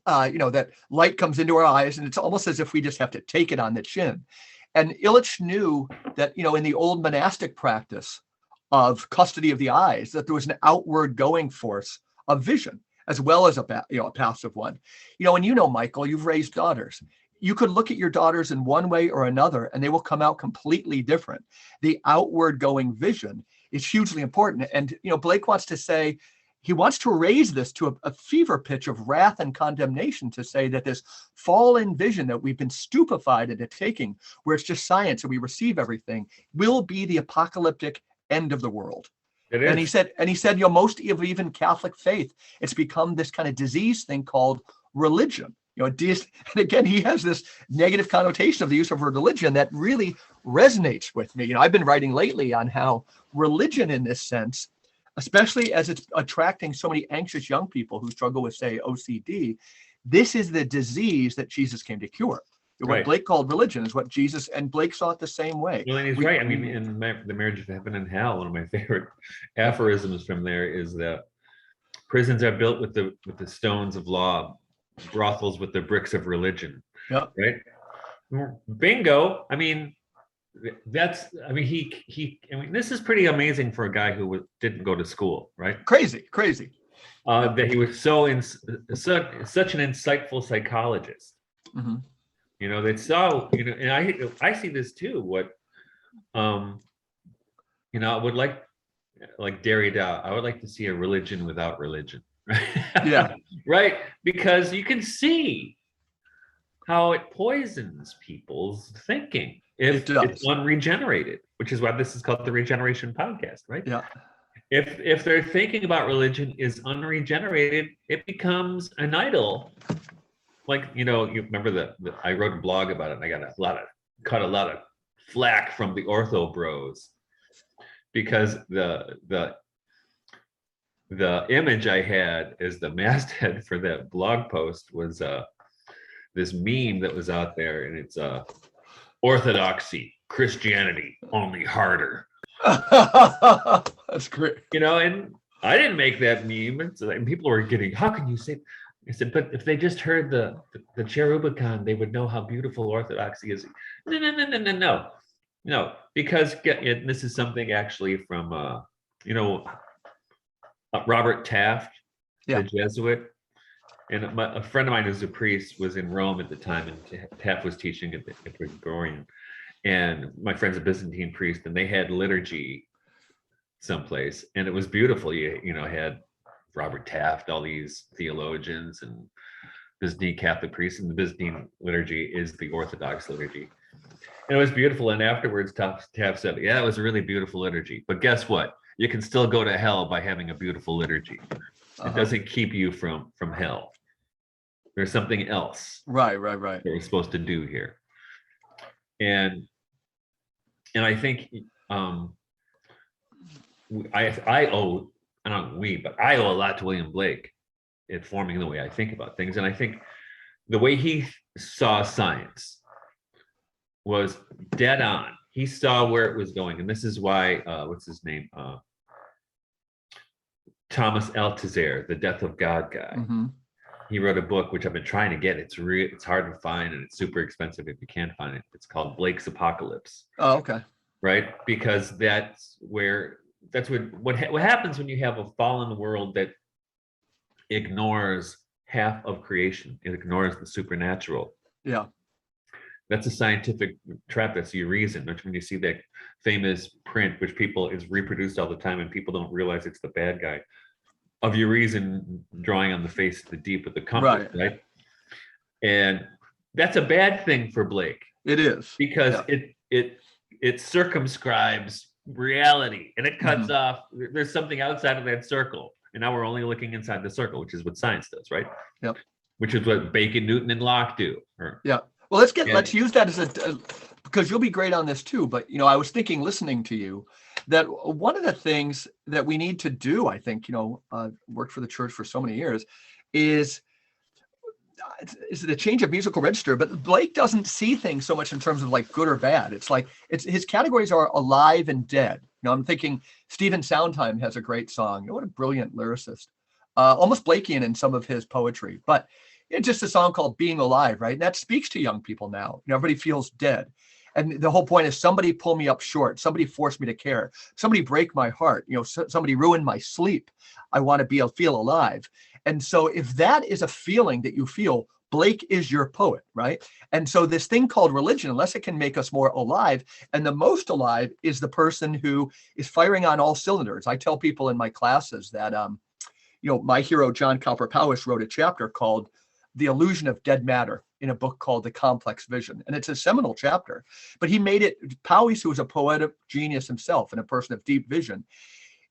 Speaker 1: that light comes into our eyes and it's almost as if we just have to take it on the chin. And Illich knew that, in the old monastic practice of custody of the eyes, that there was an outward going force of vision as well as a passive one. And Michael, you've raised daughters. You could look at your daughters in one way or another, and they will come out completely different. The outward going vision is hugely important. And, Blake wants to say, he wants to raise this to a fever pitch of wrath and condemnation, to say that this fallen vision that we've been stupefied into taking, where it's just science and we receive everything, will be the apocalyptic end of the world.
Speaker 2: It is.
Speaker 1: And he said, most of even Catholic faith, it's become this kind of disease thing called religion. And again, he has this negative connotation of the use of religion that really resonates with me. I've been writing lately on how religion in this sense, especially as it's attracting so many anxious young people who struggle with, say, OCD, this is the disease that Jesus came to cure. What Blake called religion is what Jesus, and Blake saw it the same way.
Speaker 2: Well, and he's right. I mean, in The Marriage of Heaven and Hell, one of my favorite aphorisms from there is that prisons are built with the stones of law, brothels with the bricks of religion.
Speaker 1: Yep.
Speaker 2: Right? Bingo. I mean, this is pretty amazing for a guy who didn't go to school, right?
Speaker 1: Crazy.
Speaker 2: That he was such an insightful psychologist.
Speaker 1: Mm-hmm.
Speaker 2: That saw, and I see this too. What, I would like Derrida, I would like to see a religion without religion.
Speaker 1: Yeah.
Speaker 2: Right. Because you can see how it poisons people's thinking if it's unregenerated, which is why this is called the Regeneration Podcast, right?
Speaker 1: Yeah.
Speaker 2: If their thinking about religion is unregenerated, it becomes an idol. Like, you remember I wrote a blog about it, and I got cut a lot of flack from the ortho bros because the image I had as the masthead for that blog post was this meme that was out there, and it's orthodoxy, Christianity, only harder.
Speaker 1: That's great.
Speaker 2: And I didn't make that meme. And people were getting, how can you say? I said, but if they just heard the Cherubicon, they would know how beautiful orthodoxy is. No, because this is something actually from Robert Taft,
Speaker 1: Yeah.
Speaker 2: the Jesuit, and a friend of mine who's a priest was in Rome at the time, and Taft was teaching at the Gregorian, and my friend's a Byzantine priest, and they had liturgy someplace, and it was beautiful. You know, had Robert Taft, all these theologians and Byzantine Catholic priests, and the Byzantine liturgy is the Orthodox liturgy. And it was beautiful. And afterwards, Taft said, yeah, it was a really beautiful liturgy. But guess what? You can still go to hell by having a beautiful liturgy. It doesn't keep you from hell. There's something else.
Speaker 1: Right.
Speaker 2: That we're supposed to do here. And I think I owe a lot to William Blake in forming the way I think about things. And I think the way he saw science was dead on. He saw where it was going. And this is why, what's his name? Thomas Althusser, the Death of God guy.
Speaker 1: Mm-hmm.
Speaker 2: He wrote a book, which I've been trying to get. It's hard to find, and it's super expensive if you can't find it. It's called Blake's Apocalypse.
Speaker 1: Oh, okay.
Speaker 2: Right? Because that's what happens when you have a fallen world that ignores half of creation. It ignores the supernatural.
Speaker 1: Yeah.
Speaker 2: That's a scientific trap. That's your reason. When you see that famous print, which is reproduced all the time, and people don't realize it's the bad guy, of your reason drawing on the face of the deep with the compass, right? And that's a bad thing for Blake.
Speaker 1: It is.
Speaker 2: Because it circumscribes reality, and it cuts off. There's something outside of that circle, and now we're only looking inside the circle, which is what science does, right?
Speaker 1: Yep.
Speaker 2: Which is what Bacon, Newton, and Locke do.
Speaker 1: Yeah. Well, let's use that as because you'll be great on this too. But I was thinking, listening to you, that one of the things that we need to do, I think, worked for the church for so many years, is the change of musical register. But Blake doesn't see things so much in terms of like good or bad. It's like his categories are alive and dead. I'm thinking Stephen Sondheim has a great song. What a brilliant lyricist, almost Blakean in some of his poetry, but it's just a song called Being Alive, right? And that speaks to young people now. Everybody feels dead. And the whole point is somebody pull me up short. Somebody force me to care. Somebody break my heart. Somebody ruin my sleep. I want to feel alive. And so if that is a feeling that you feel, Blake is your poet, right? And so this thing called religion, unless it can make us more alive, and the most alive is the person who is firing on all cylinders. I tell people in my classes that, my hero, John Cowper Powys, wrote a chapter called The Illusion of Dead Matter in a book called The Complex Vision. And it's a seminal chapter, but he made it, Powys, who was a poetic genius himself and a person of deep vision,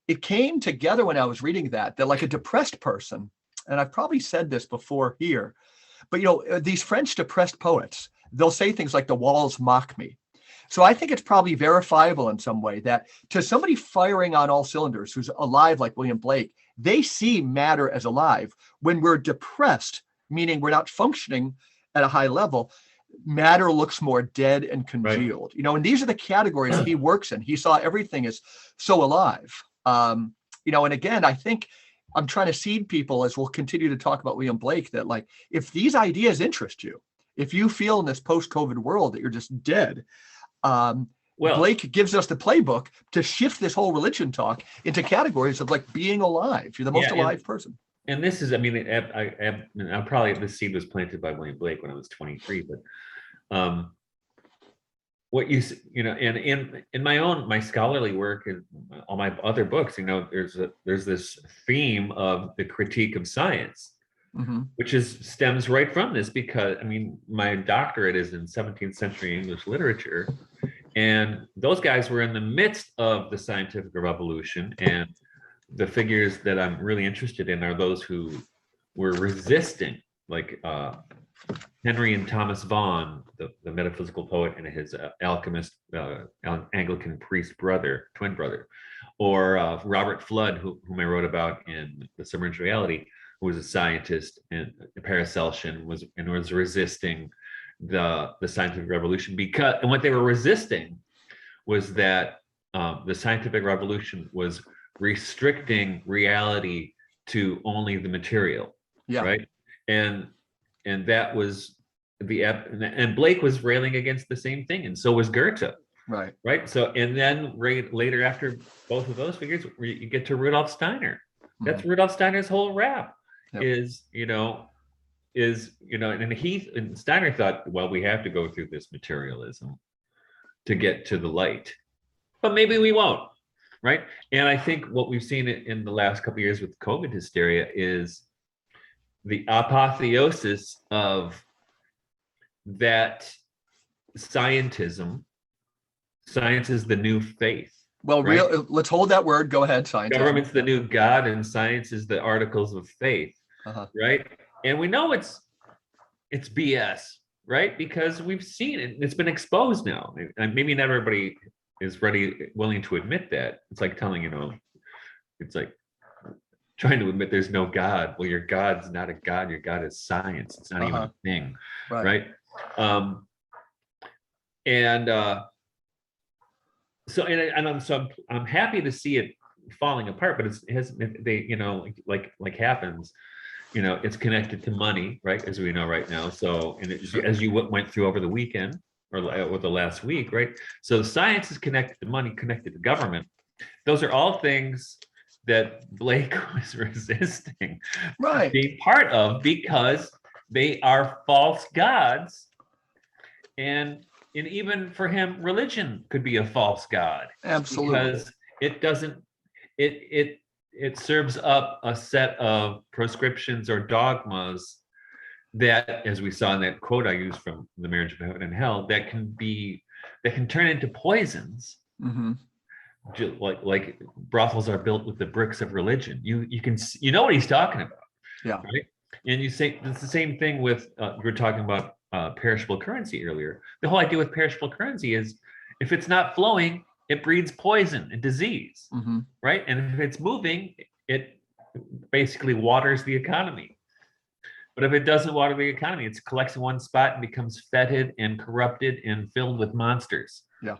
Speaker 1: it came together when I was reading that like a depressed person, and I've probably said this before here, but these French depressed poets, they'll say things like the walls mock me. So I think it's probably verifiable in some way that to somebody firing on all cylinders who's alive like William Blake, they see matter as alive. When we're depressed, meaning we're not functioning at a high level, matter looks more dead and congealed. Right. And these are the categories he works in. He saw everything as so alive. And again, I think I'm trying to seed people as we'll continue to talk about William Blake that like, if these ideas interest you, if you feel in this post-COVID world that you're just dead, Blake gives us the playbook to shift this whole religion talk into categories of like being alive. You're the most alive person. And
Speaker 2: this is, I'm probably, this seed was planted by William Blake when I was 23, but what in my scholarly work and all my other books, there's this theme of the critique of science, which stems right from this, because my doctorate is in 17th century English literature, and those guys were in the midst of the scientific revolution, and the figures that I'm really interested in are those who were resisting, like Henry and Thomas Vaughan, the metaphysical poet, and his alchemist, Anglican priest twin brother, or Robert Flood, whom I wrote about in The Submerged Reality, who was a scientist and a Paracelsian, was resisting the scientific revolution, and what they were resisting was that the scientific revolution was restricting reality to only the material, right? and that was and Blake was railing against the same thing, and so was Goethe. Right. So, and then later, after both of those figures, you get to Rudolf Steiner. That's Rudolf Steiner's whole rap. Yep. And Steiner thought, well, we have to go through this materialism to get to the light, but maybe we won't. Right. And I think what we've seen in the last couple of years with COVID hysteria is the apotheosis of that scientism. Science is the new faith.
Speaker 1: Well, right? Let's hold that word. Go ahead, science.
Speaker 2: Government's the new God, and science is the articles of faith, right? And we know it's BS, right? Because we've seen it. It's been exposed now. And maybe not everybody is willing to admit that. It's like telling, it's like trying to admit there's no God. Well, your God's not a God. Your God is science. It's not even a thing, right? So I'm happy to see it falling apart, but like happens, it's connected to money, right? As we know right now. So, as you went through over the weekend or the last week, right? So science is connected to money, connected to government. Those are all things that Blake was resisting being part of, because they are false gods. And even for him, religion could be a false god.
Speaker 1: Absolutely.
Speaker 2: Because it doesn't, it serves up a set of prescriptions or dogmas that, as we saw in that quote I used from The Marriage of Heaven and Hell, that can turn into poisons. Like brothels are built with the bricks of religion. You know what he's talking about.
Speaker 1: Yeah.
Speaker 2: Right. And you say it's the same thing with we were talking about perishable currency earlier. The whole idea with perishable currency is if it's not flowing, it breeds poison and disease, right? And if it's moving, it basically waters the economy. But if it doesn't water the economy, it collects in one spot and becomes fetid and corrupted and filled with monsters.
Speaker 1: Yeah.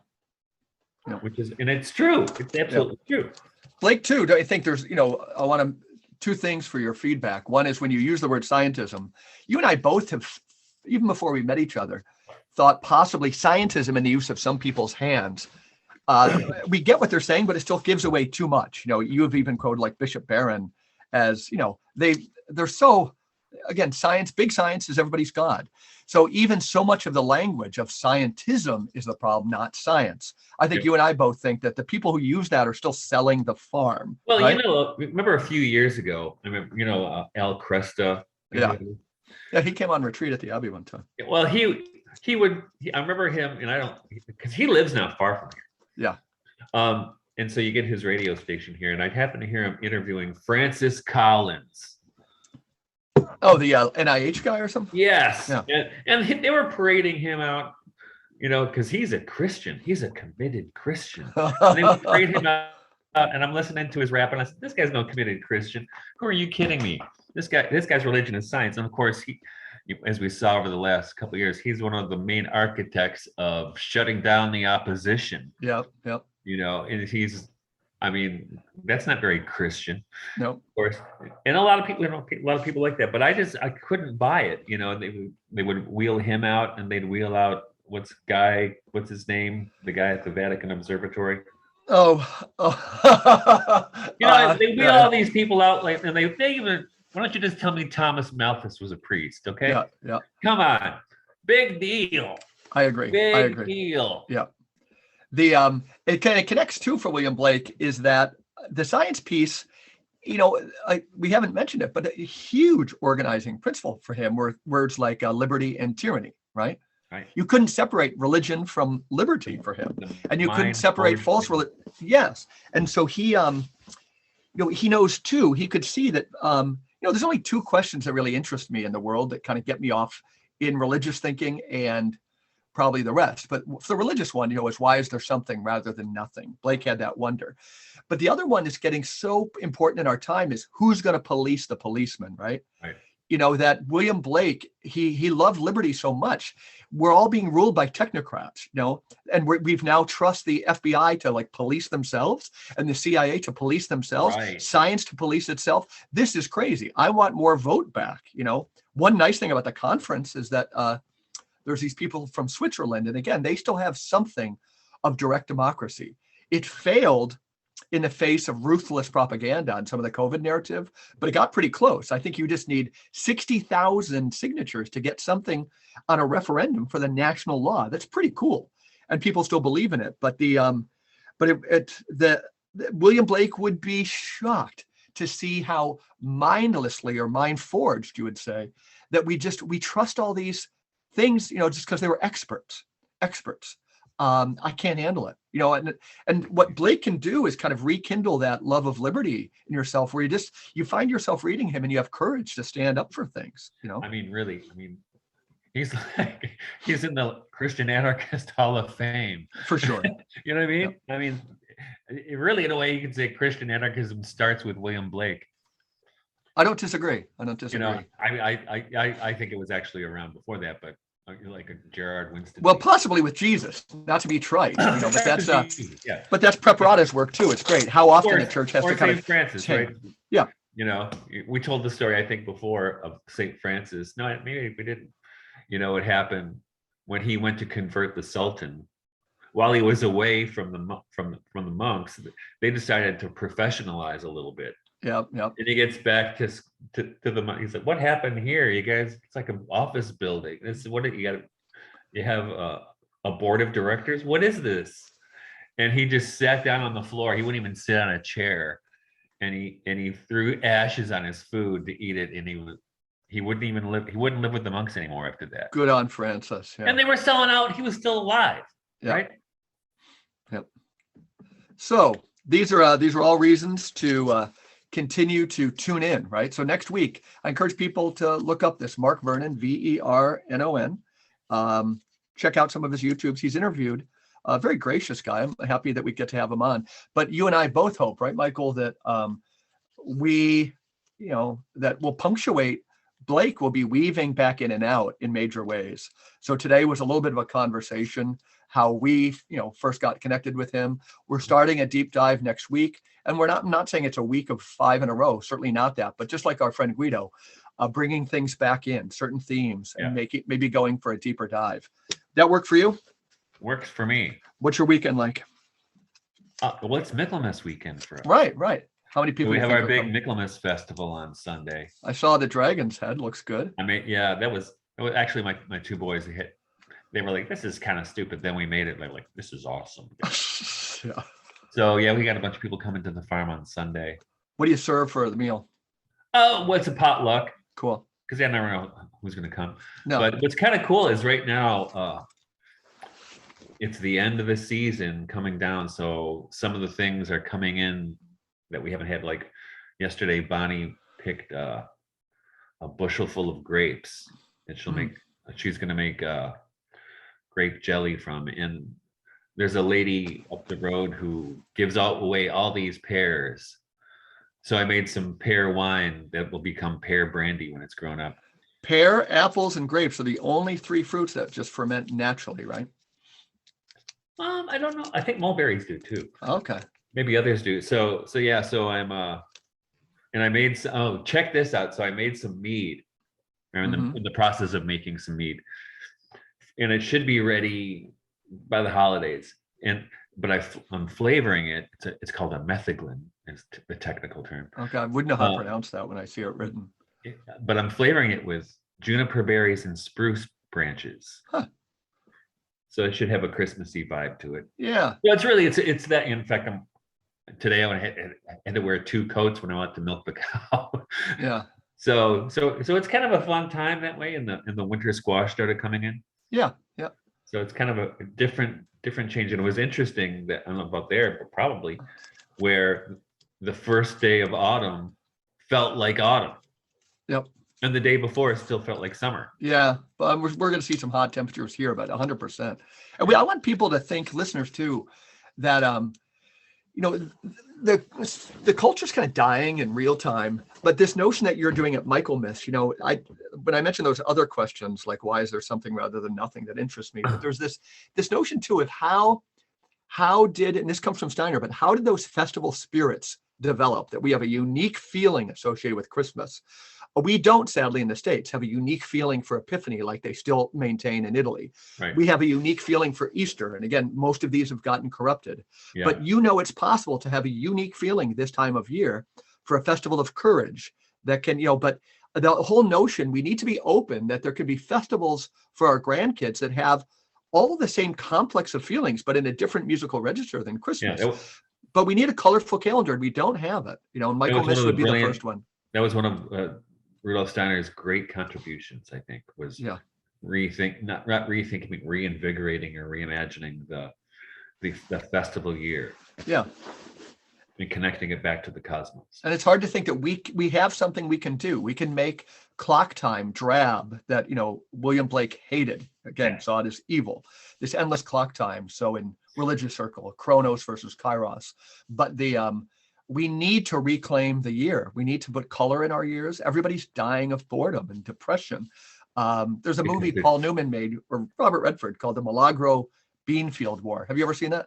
Speaker 2: And it's true. It's absolutely true.
Speaker 1: Blake, too, do I think there's, I want to, two things for your feedback. One is when you use the word scientism, you and I both have, even before we met each other, thought possibly scientism in the use of some people's hands. We get what they're saying, but it still gives away too much. You have even quoted like Bishop Barron as, they're so, again, big science is everybody's God. So even so much of the language of scientism is the problem, not science. I think you and I both think that the people who use that are still selling the farm.
Speaker 2: Well, right? Remember a few years ago, I remember, Al Cresta.
Speaker 1: Yeah, he came on retreat at the Abbey one time.
Speaker 2: Well, I remember him, and because he lives not far from here.
Speaker 1: Yeah.
Speaker 2: And so you get his radio station here, and I happened to hear him interviewing Francis Collins.
Speaker 1: Oh, the NIH guy or something?
Speaker 2: Yes. Yeah. And they were parading him out, because he's a Christian. He's a committed Christian. And they would parade him out, and I'm listening to his rap, and I said, this guy's no committed Christian. Who are you kidding me? This guy's religion is science. And of course, as we saw over the last couple of years, he's one of the main architects of shutting down the opposition.
Speaker 1: Yep.
Speaker 2: And that's not very Christian.
Speaker 1: No.
Speaker 2: Of course. And a lot of people like that, but I couldn't buy it. They would wheel him out, and they'd wheel out what's his name? The guy at the Vatican Observatory.
Speaker 1: They
Speaker 2: wheel all these people out, and they even, why don't you just tell me Thomas Malthus was a priest? Okay.
Speaker 1: Yeah.
Speaker 2: Come on. Big deal.
Speaker 1: I agree.
Speaker 2: Big deal.
Speaker 1: Yeah. It kind of connects too for William Blake is that the science piece, we haven't mentioned it, but a huge organizing principle for him were words like liberty and tyranny, right?
Speaker 2: Right.
Speaker 1: You couldn't separate religion from liberty for him, and you couldn't separate false religion. Yes, and so he knows too. He could see that there's only two questions that really interest me in the world that kind of get me off in religious thinking and probably the rest. But the religious one, is why is there something rather than nothing? Blake had that wonder. But the other one is getting so important in our time is who's going to police the policeman, right?
Speaker 2: Right.
Speaker 1: that William Blake, he loved liberty so much. We're all being ruled by technocrats, and we've now trust the FBI to like police themselves and the CIA to police themselves,
Speaker 2: Right.
Speaker 1: science to police itself. This is crazy. I want more vote back. One nice thing about the conference is that there's these people from Switzerland, and again, they still have something of direct democracy. It failed in the face of ruthless propaganda on some of the COVID narrative, but it got pretty close. I think you just need 60,000 signatures to get something on a referendum for the national law. That's pretty cool, and people still believe in it. But William Blake would be shocked to see how mindlessly or mind forged, you would say, that we trust all these things, just because they were experts. I can't handle it, and what Blake can do is kind of rekindle that love of liberty in yourself, where you find yourself reading him and you have courage to stand up for things,
Speaker 2: Really, he's in the Christian Anarchist Hall of Fame.
Speaker 1: For sure.
Speaker 2: You know what I mean?
Speaker 1: Yep.
Speaker 2: Really, in a way, you can say Christian anarchism starts with William Blake.
Speaker 1: I don't disagree.
Speaker 2: I think it was actually around before that, but like a Gerard Winston.
Speaker 1: Well, possibly with Jesus, not to be trite, but that's
Speaker 2: yeah.
Speaker 1: But that's Preparato's work too. It's great how often the church has to kind
Speaker 2: St.
Speaker 1: of
Speaker 2: Francis, right?
Speaker 1: Yeah.
Speaker 2: We told the story I think before of St. Francis. No, maybe we didn't. It happened when he went to convert the Sultan. While he was away from the monks, they decided to professionalize a little bit.
Speaker 1: Yep.
Speaker 2: And he gets back to the monk. He's like, "What happened here, you guys? It's like an office building. This is what you got. You have a board of directors. What is this?" And he just sat down on the floor. He wouldn't even sit on a chair, and he threw ashes on his food to eat it. And he wouldn't even live. He wouldn't live with the monks anymore after that.
Speaker 1: Good on Francis. Yeah.
Speaker 2: And they were selling out. He was still alive, right?
Speaker 1: Yep. So these are all reasons to continue to tune in, right? So next week, I encourage people to look up this Mark Vernon, Vernon. Check out some of his YouTubes. He's interviewed a very gracious guy. I'm happy that we get to have him on. But you and I both hope, right, Michael, that that will punctuate. Blake will be weaving back in and out in major ways. So today was a little bit of a conversation, how we, first got connected with him. We're starting a deep dive next week. And I'm not saying it's a week of 5 in a row, certainly not that, but just like our friend Guido, bringing things back in, certain themes, and maybe going for a deeper dive. That work for you?
Speaker 2: Works for me.
Speaker 1: What's your weekend like?
Speaker 2: Well, it's Michaelmas weekend for us.
Speaker 1: Right. How many people?
Speaker 2: We have our big Michaelmas festival on Sunday.
Speaker 1: I saw the dragon's head. Looks good.
Speaker 2: That was actually my two boys. They were like, "This is kind of stupid." Then we made it. They're like, "This is awesome."
Speaker 1: Yeah.
Speaker 2: So we got a bunch of people coming to the farm on Sunday.
Speaker 1: What do you serve for the meal?
Speaker 2: Oh, what's a potluck?
Speaker 1: Cool.
Speaker 2: Because I never know who's going to come.
Speaker 1: No.
Speaker 2: But what's kind of cool is right now, it's the end of the season coming down. So some of the things are coming in that we haven't had. Like yesterday, Bonnie picked a bushel full of grapes, and she's going to make grape jelly from. And there's a lady up the road who gives away all these pears. So I made some pear wine that will become pear brandy when it's grown up.
Speaker 1: Pear, apples, and grapes are the only 3 fruits that just ferment naturally, right?
Speaker 2: I don't know. I think mulberries do too.
Speaker 1: Okay.
Speaker 2: Maybe others do. So I'm and I made some, check this out. So I made some mead. I'm in the process of making some mead. And it should be ready by the holidays. But I'm flavoring it. It's called a metheglin, is the technical term.
Speaker 1: Okay, I wouldn't know how to pronounce that when I see it written.
Speaker 2: But I'm flavoring it with juniper berries and spruce branches.
Speaker 1: Huh.
Speaker 2: So it should have a Christmassy vibe to it.
Speaker 1: Yeah.
Speaker 2: So it's that. In fact, today I had to wear 2 coats when I went to milk the cow.
Speaker 1: Yeah.
Speaker 2: So it's kind of a fun time that way, and the winter squash started coming in.
Speaker 1: Yeah.
Speaker 2: So it's kind of a different change. And it was interesting that, I don't know about there, but probably, where the first day of autumn felt like autumn.
Speaker 1: Yep.
Speaker 2: And the day before it still felt like summer.
Speaker 1: Yeah, but we're going to see some hot temperatures here, about 100%. And I want people to think, listeners too, that the culture's kind of dying in real time, but this notion that you're doing at Michaelmas, when I mentioned those other questions, like why is there something rather than nothing that interests me, but there's this notion too of how did, and this comes from Steiner, but how did those festival spirits develop, that we have a unique feeling associated with Christmas? We don't, sadly, in the States, have a unique feeling for Epiphany like they still maintain in Italy.
Speaker 2: Right.
Speaker 1: We have a unique feeling for Easter. And again, most of these have gotten corrupted.
Speaker 2: Yeah.
Speaker 1: But it's possible to have a unique feeling this time of year for a festival of courage that can, but the whole notion, we need to be open that there can be festivals for our grandkids that have all the same complex of feelings, but in a different musical register than Christmas.
Speaker 2: Yeah,
Speaker 1: but we need a colorful calendar, and we don't have it. And Michaelmas would be the first one.
Speaker 2: That was one of Rudolf Steiner's great contributions, I think, was not rethinking, but reinvigorating or reimagining the festival year.
Speaker 1: Yeah.
Speaker 2: And connecting it back to the cosmos.
Speaker 1: And it's hard to think that we have something we can do. We can make clock time drab that, William Blake hated. Again, saw it as evil. This endless clock time. So in religious circle, Chronos versus Kairos. But we need to reclaim the year. We need to put color in our years. Everybody's dying of boredom and depression. There's a movie Paul Newman made, or Robert Redford, called The Milagro Beanfield War. Have you ever seen that?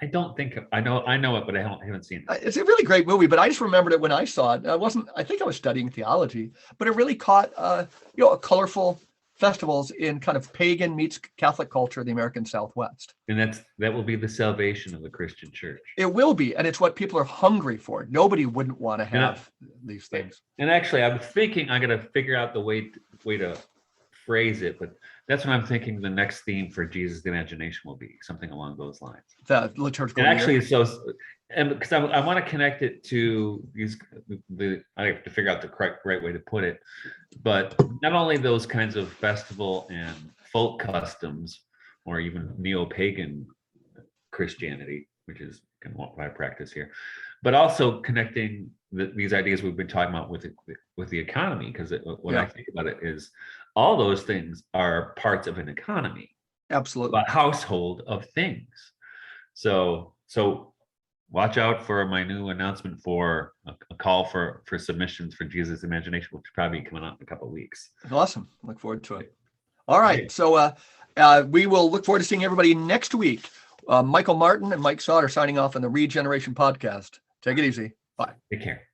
Speaker 2: I don't think I know it, but I haven't seen it.
Speaker 1: It's a really great movie, but I just remembered it when I saw it. I think I was studying theology, but it really caught, a colorful festivals in kind of pagan meets Catholic culture, the American Southwest.
Speaker 2: And that will be the salvation of the Christian church.
Speaker 1: It will be, and it's what people are hungry for. Nobody wouldn't want to have these things.
Speaker 2: And actually, I was thinking I'm going to figure out the way to phrase it, but that's what I'm thinking the next theme for Jesus the Imagination will be, something along those lines.
Speaker 1: The liturgical
Speaker 2: and actually, and because I want to connect it to I have to figure out the right way to put it, but not only those kinds of festival and folk customs, or even neo-pagan Christianity, which is kind of what I practice here, but also connecting these ideas we've been talking about with the economy, because I think about it is all those things are parts of an economy.
Speaker 1: Absolutely.
Speaker 2: A household of things. So watch out for my new announcement for a call for submissions for Jesus Imagination, which will probably be coming out in a couple of weeks.
Speaker 1: Awesome. Look forward to it. All right. So we will look forward to seeing everybody next week. Michael Martin and Mike Sauter signing off on the Regeneration Podcast. Take it easy. Bye.
Speaker 2: Take care.